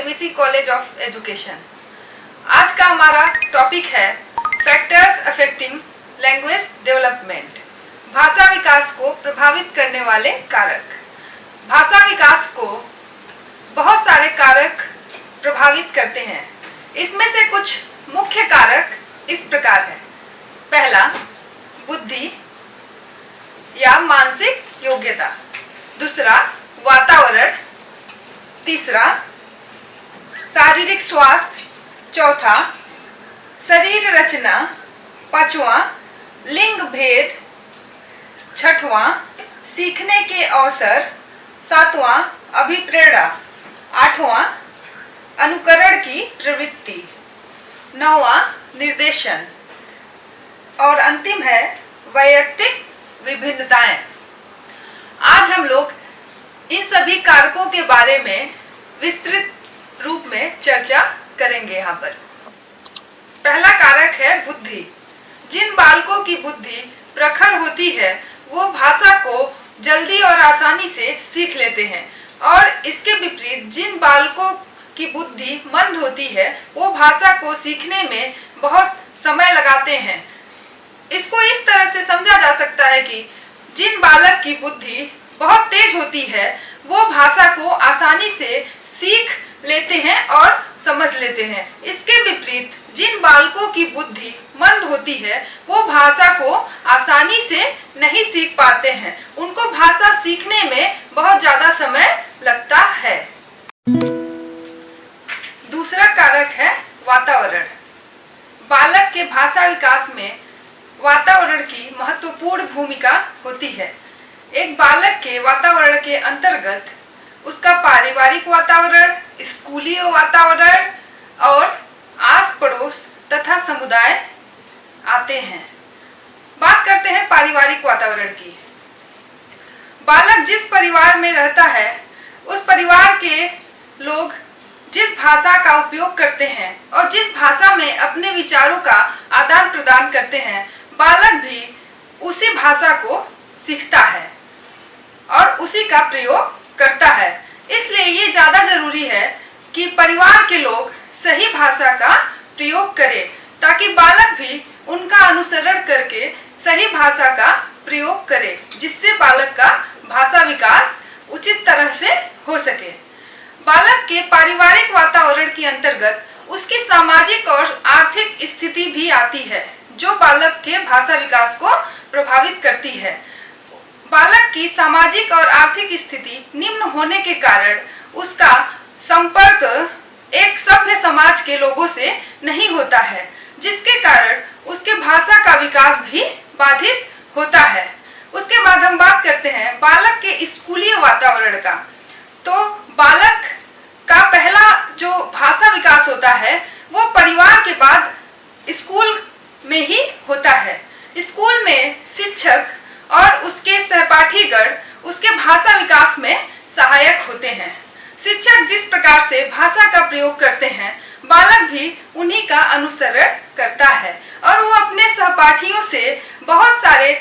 KBC college of education. आज का हमारा टॉपिक है फैक्टर्स अफेक्टिंग लैंग्वेज डेवलपमेंट, भाषा विकास को प्रभावित करने वाले कारक। भाषा विकास को बहुत सारे कारक प्रभावित करते हैं। इसमें से कुछ मुख्य कारक इस प्रकार है। पहला, बुद्धि या मानसिक योग्यता। दूसरा, वातावरण। तीसरा, शारीरिक स्वास्थ्य। चौथा, शरीर रचना। पांचवा, लिंग भेद। छठवां, सीखने के अवसर। सातवां, अभिप्रेरणा। आठवां, अनुकरण की प्रवृत्ति। नौवां, निर्देशन। और अंतिम है वैयक्तिक विभिन्नताएं। आज हम लोग इन सभी कारकों के बारे में विस्तृत रूप में चर्चा करेंगे। यहाँ पर पहला कारक है बुद्धि। जिन बालकों की बुद्धि प्रखर होती है वो भाषा को जल्दी और आसानी से सीख लेते हैं, और इसके विपरीत जिन बालकों की बुद्धि मंद होती है वो भाषा को सीखने में बहुत समय लगाते हैं। इसको इस तरह से समझा जा सकता है कि जिन बालक की बुद्धि बहुत तेज होती है वो भाषा को आसानी से सीख लेते हैं और समझ लेते हैं। इसके विपरीत जिन बालकों की बुद्धि मंद होती है वो भाषा को आसानी से नहीं सीख पाते हैं। उनको भाषा सीखने में बहुत ज्यादा समय लगता है। दूसरा कारक है वातावरण। बालक के भाषा विकास में वातावरण की महत्वपूर्ण भूमिका होती है। एक बालक के वातावरण के अंतर्गत उसका पारिवारिक वातावरण, स्कूलीय वातावरण और आस पड़ोस तथा समुदाय आते हैं। बात करते हैं पारिवारिक वातावरण की। बालक जिस परिवार में रहता है उस परिवार के लोग जिस भाषा का उपयोग करते हैं और जिस भाषा में अपने विचारों का आदान प्रदान करते हैं, बालक भी उसी भाषा को सीखता है और उसी का प्रयोग करता है। इसलिए ये ज्यादा जरूरी है कि परिवार के लोग सही भाषा का प्रयोग करें ताकि बालक भी उनका अनुसरण करके सही भाषा का प्रयोग करे, जिससे बालक का भाषा विकास उचित तरह से हो सके। बालक के पारिवारिक वातावरण के अंतर्गत उसकी सामाजिक और आर्थिक स्थिति भी आती है जो बालक के भाषा विकास को प्रभावित करती है। बालक की सामाजिक और आर्थिक स्थिति निम्न होने के कारण उसका संपर्क एक सभ्य समाज के लोगों से नहीं होता है, जिसके कारण उसके भाषा का विकास भी बाधित होता है। उसके बाद हम बात करते हैं बालक के स्कूलीय वातावरण का। तो बालक का पहला जो भाषा विकास होता है वो परिवार के बाद स्कूल में ही होता है। स्कूल में शिक्षक और उसके सहपाठीगण उसके भाषा विकास में सहायक होते हैं। शिक्षक जिस प्रकार से भाषा का प्रयोग करते हैं बालक भी उन्हीं का अनुसरण करता है और वो अपने सहपाठियों से बहुत सारे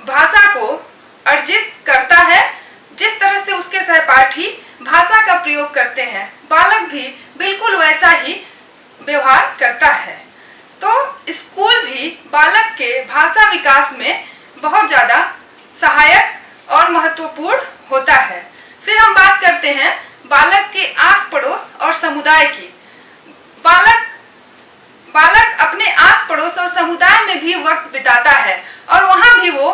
भाषा को अर्जित करता है। जिस तरह से उसके सहपाठी भाषा का प्रयोग करते हैं बालक भी बिल्कुल वैसा ही व्यवहार करता है। तो स्कूल भी बालक के भाषा विकास में बहुत ज्यादा सहायक और महत्वपूर्ण होता है। फिर हम बात करते हैं बालक के आस पड़ोस और समुदाय की। बालक अपने आस पड़ोस और समुदाय में भी वक्त बिताता है और वहां भी वो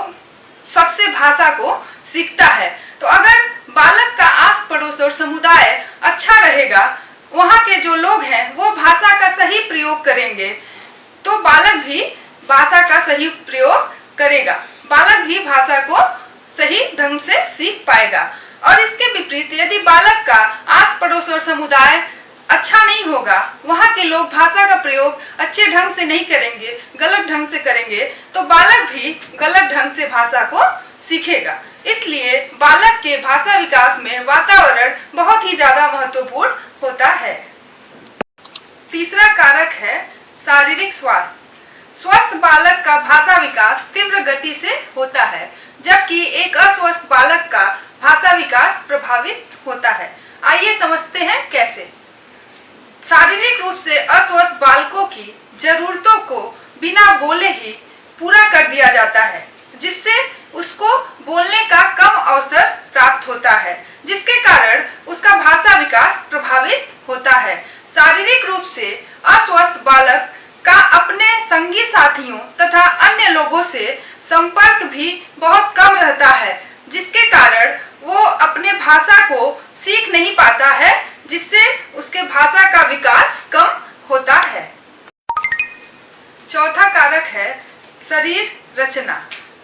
सबसे भाषा को सीखता है। तो अगर बालक का आस पड़ोस और समुदाय अच्छा रहेगा, वहां के जो लोग हैं वो भाषा का सही प्रयोग करेंगे, तो बालक भी भाषा का सही प्रयोग करेगा। बालक भी भाषा को सही ढंग से सीख पाएगा। और इसके विपरीत यदि बालक का आस पड़ोस और समुदाय अच्छा नहीं होगा, वहां के लोग भाषा का प्रयोग अच्छे ढंग से नहीं करेंगे, गलत ढंग से करेंगे, तो बालक भी गलत ढंग से भाषा को सीखेगा। इसलिए बालक के भाषा विकास में वातावरण बहुत ही ज्यादा महत्वपूर्ण होता है। तीसरा कारक है शारीरिक स्वास्थ्य। स्वस्थ बालक का भाषा विकास तीव्र गति से होता है, जबकि एक अस्वस्थ बालक का भाषा विकास प्रभावित होता है। आइए समझते हैं कैसे। शारीरिक रूप से अस्वस्थ बालकों की जरूरतों को बिना बोले ही पूरा कर दिया जाता है, जिससे उसको बोलने का कम अवसर प्राप्त होता है, जिसके कारण उसका भाषा विकास प्रभावित होता है। शारीरिक रूप से अस्वस्थ बालक का अपने संगी साथियों तथा अन्य लोगों से संपर्क भी बहुत कम रहता है, जिसके कारण वो अपने भाषा को सीख नहीं पाता है, जिससे उसके भाषा का विकास कम होता है। चौथा कारक है शरीर रचना।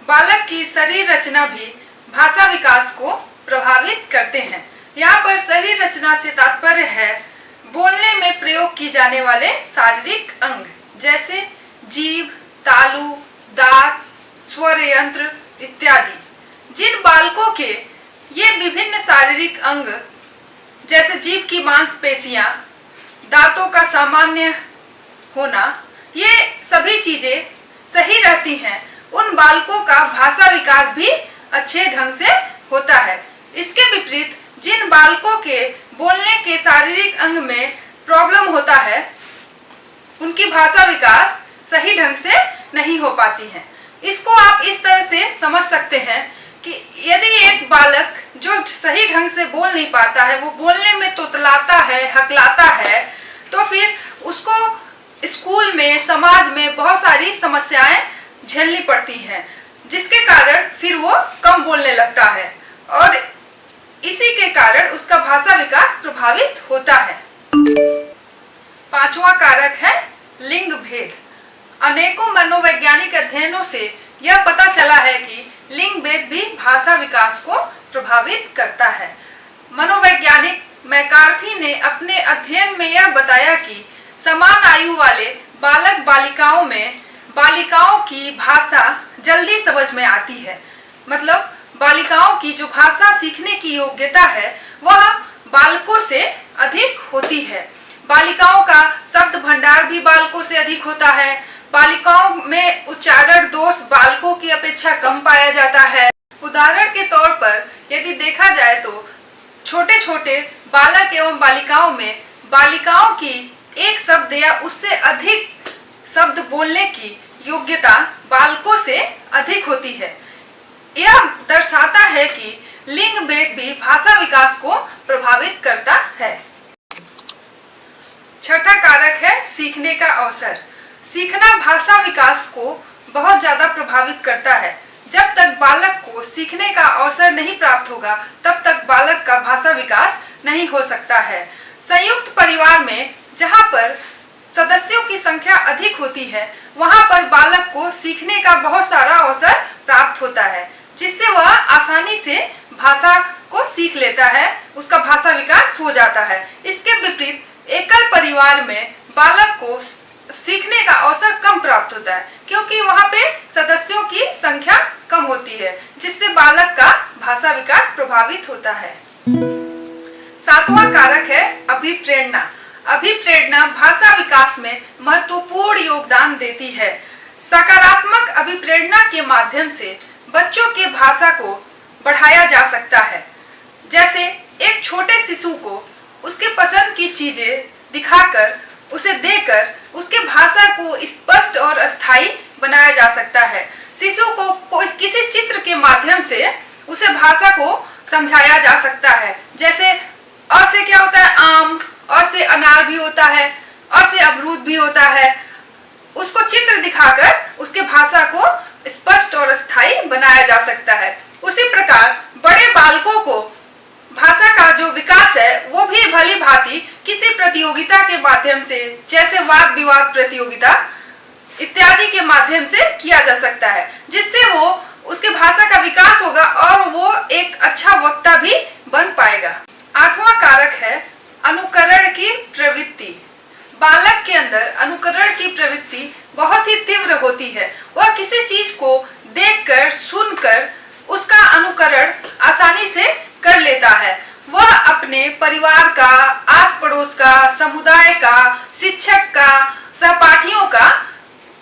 बालक की शरीर रचना भी भाषा विकास को प्रभावित करते हैं। यहाँ पर शरीर रचना से तात्पर्य है बोलने में प्रयोग की जाने वाले शारीरिक अंग, जैसे जीभ, तालु, दांत, स्वर यंत्र इत्यादि। जिन बालकों के ये विभिन्न शारीरिक अंग जैसे जीभ की मांसपेशियां, दांतों का सामान्य होना, ये सभी चीजें सही रहती हैं, उन बालकों का भाषा विकास भी अच्छे ढंग से होता है। इसके विपरीत जिन बालकों के बोलने के शारीरिक अंग में प्रॉब्लम होता है, उनकी भाषा विकास सही ढंग से नहीं हो पाती है। इसको आप इस तरह से समझ सकते हैं कि यदि एक बालक जो सही ढंग से बोल नहीं पाता है, वो बोलने में तोतलाता है, हकलाता है, तो फिर उसको स्कूल में, समाज में बहुत सारी समस्याएं झेलनी पड़ती हैं, जिसके कारण फिर वो कम बोलने लगता है और इसी के कारण उसका भाषा विकास प्रभावित होता है। पांचवा कारक है लिंग भेद। अनेकों मनोवैज्ञानिक अध्ययनों से यह पता चला है कि लिंग भेद भी भाषा विकास को प्रभावित करता है। मनोवैज्ञानिक मैकार्थी ने अपने अध्ययन में यह बताया कि समान आयु वाले बालक बालिकाओं में बालिकाओं की भाषा जल्दी समझ में आती है। मतलब बालिकाओं की जो भाषा सीखने की योग्यता है वह बालकों से अधिक होती है। बालिकाओं का शब्द भंडार भी बालकों से अधिक होता है। बालिकाओं में उच्चारण दोष बालकों की अपेक्षा कम पाया जाता है। उदाहरण के तौर पर यदि देखा जाए तो छोटे छोटे बालक एवं बालिकाओं में बालिकाओं की एक शब्द या उससे अधिक शब्द बोलने की योग्यता बालकों से अधिक होती है। यह दर्शाता है कि लिंग भेद भी भाषा विकास को प्रभावित करता है। छठा कारक है सीखने का अवसर। सीखना भाषा विकास को बहुत ज्यादा प्रभावित करता है। जब तक बालक को सीखने का अवसर नहीं प्राप्त होगा, तब तक बालक का भाषा विकास नहीं हो सकता है। संयुक्त परिवार में जहाँ पर सदस्यों की संख्या अधिक होती है, वहाँ पर बालक को सीखने का बहुत सारा अवसर प्राप्त होता है, जिससे वह आसानी से भाषा को सीख लेता है, उसका भाषा विकास हो जाता है। इसके विपरीत एकल परिवार में बालक को सीखने का अवसर कम प्राप्त होता है, क्योंकि वहाँ पे सदस्यों की संख्या कम होती है, जिससे बालक का भाषा विकास प्रभावित होता है। सातवां कारक है अभिप्रेरणा। अभिप्रेरणा भाषा विकास में महत्वपूर्ण योगदान देती है। सकारात्मक अभिप्रेरणा के माध्यम से बच्चों के भाषा को बढ़ाया जा सकता है। जैसे एक छोटे शिशु को उसके पसंद की चीजें दिखाकर, उसे देकर उसके भाषा को स्पष्ट और अस्थायी बनाया जा सकता है। शिशु को किसी चित्र के माध्यम से उसे भाषा को समझाया जा सकता है। जैसे अ से क्या होता है आम, अ से अनार भी होता है, अ से अमरूद भी होता है। उसको चित्र दिखाकर उसके भाषा को स्पष्ट और अस्थायी बनाया जा सकता है। उसी प्रकार बड़े बालकों को भाषा का जो विकास है वो भी भली भांति किसी प्रतियोगिता के माध्यम से, जैसे वाद विवाद प्रतियोगिता इत्यादि के माध्यम से किया जा सकता है, जिससे वो उसके भाषा का विकास होगा और वो एक अच्छा वक्ता भी बन पाएगा। आठवां कारक है अनुकरण की प्रवृत्ति। बालक के अंदर अनुकरण की प्रवृत्ति बहुत ही तीव्र होती है। वह किसी चीज को देखकर, सुनकर उसका अनुकरण आसानी से कर लेता है। वह अपने परिवार का, आस पड़ोस का, समुदाय का, शिक्षक का, सहपाठियों का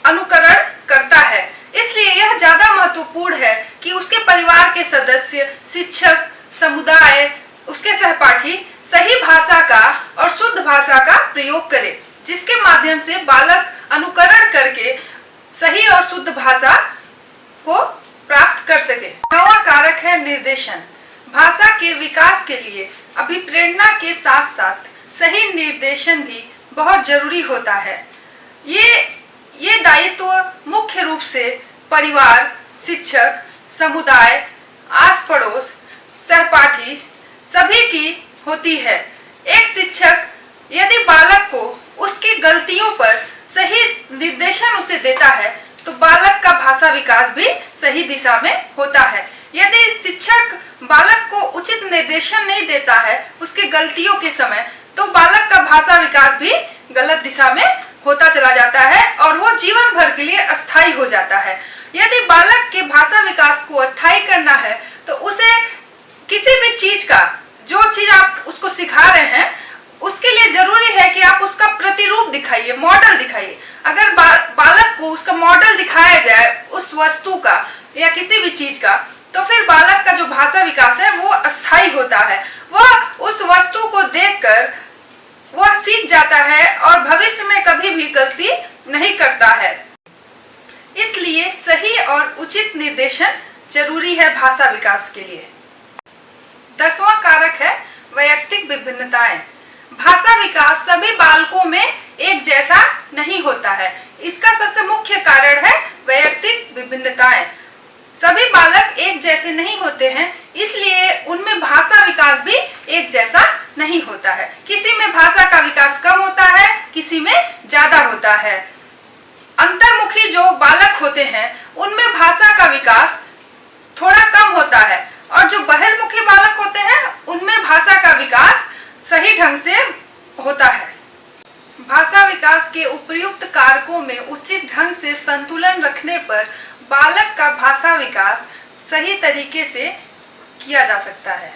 अनुकरण करता है। इसलिए यह ज्यादा महत्वपूर्ण है कि उसके परिवार के सदस्य, शिक्षक, समुदाय, उसके सहपाठी सही भाषा का और शुद्ध भाषा का प्रयोग करे, जिसके माध्यम से बालक अनुकरण करके सही और शुद्ध भाषा को प्राप्त कर सके। 9वां कारक है निर्देशन। भाषा के विकास के लिए अभिप्रेरणा के साथ साथ सही निर्देशन भी बहुत जरूरी होता है। ये दायित्व मुख्य रूप से परिवार, शिक्षक, समुदाय, आस पड़ोस, सहपाठी सभी की होती है। एक शिक्षक यदि बालक को उसकी गलतियों पर सही निर्देशन उसे देता है तो बालक का भाषा विकास भी सही दिशा में होता है। यदि शिक्षक बालक को उचित निर्देशन नहीं देता है उसके गलतियों के समय, तो बालक का भाषा विकास भी गलत दिशा में होता चला जाता है और वो जीवन भर के लिए अस्थायी हो जाता है। यदि बालक के भाषा विकास को अस्थायी करना है तो उसे किसी भी चीज का, जो चीज आप उसको सिखा रहे हैं, उसके लिए जरूरी है कि आप उसका प्रतिरूप दिखाइए, मॉडल दिखाइए। अगर बालक को उसका मॉडल दिखाया जाए उस वस्तु का या किसी भी चीज का, तो फिर बालक का जो भाषा विकास है वो अस्थायी होता है। वह उस वस्तु को देखकर वह सीख जाता है और भविष्य में कभी भी गलती नहीं करता है। इसलिए सही और उचित निर्देशन जरूरी है भाषा विकास के लिए। 10वां कारक है वैयक्तिक विभिन्नताएं। भाषा विकास सभी बालकों में एक जैसा नहीं होता है। इसका सबसे मुख्य कारण है वैयक्तिक विभिन्नताएं। सभी बालक एक जैसे नहीं होते हैं, इसलिए उनमें भाषा विकास भी एक जैसा नहीं होता है। किसी में भाषा का विकास कम होता है, किसी में ज्यादा होता है। अंतर्मुखी जो बालक होते हैं उनमें भाषा का विकास थोड़ा कम होता है और जो बहिर्मुखी बालक होते हैं उनमें भाषा का विकास सही ढंग से होता है। भाषा विकास के उपयुक्त कारकों में उचित ढंग से संतुलन रखने पर बालक का भाषा विकास सही तरीके से किया जा सकता है।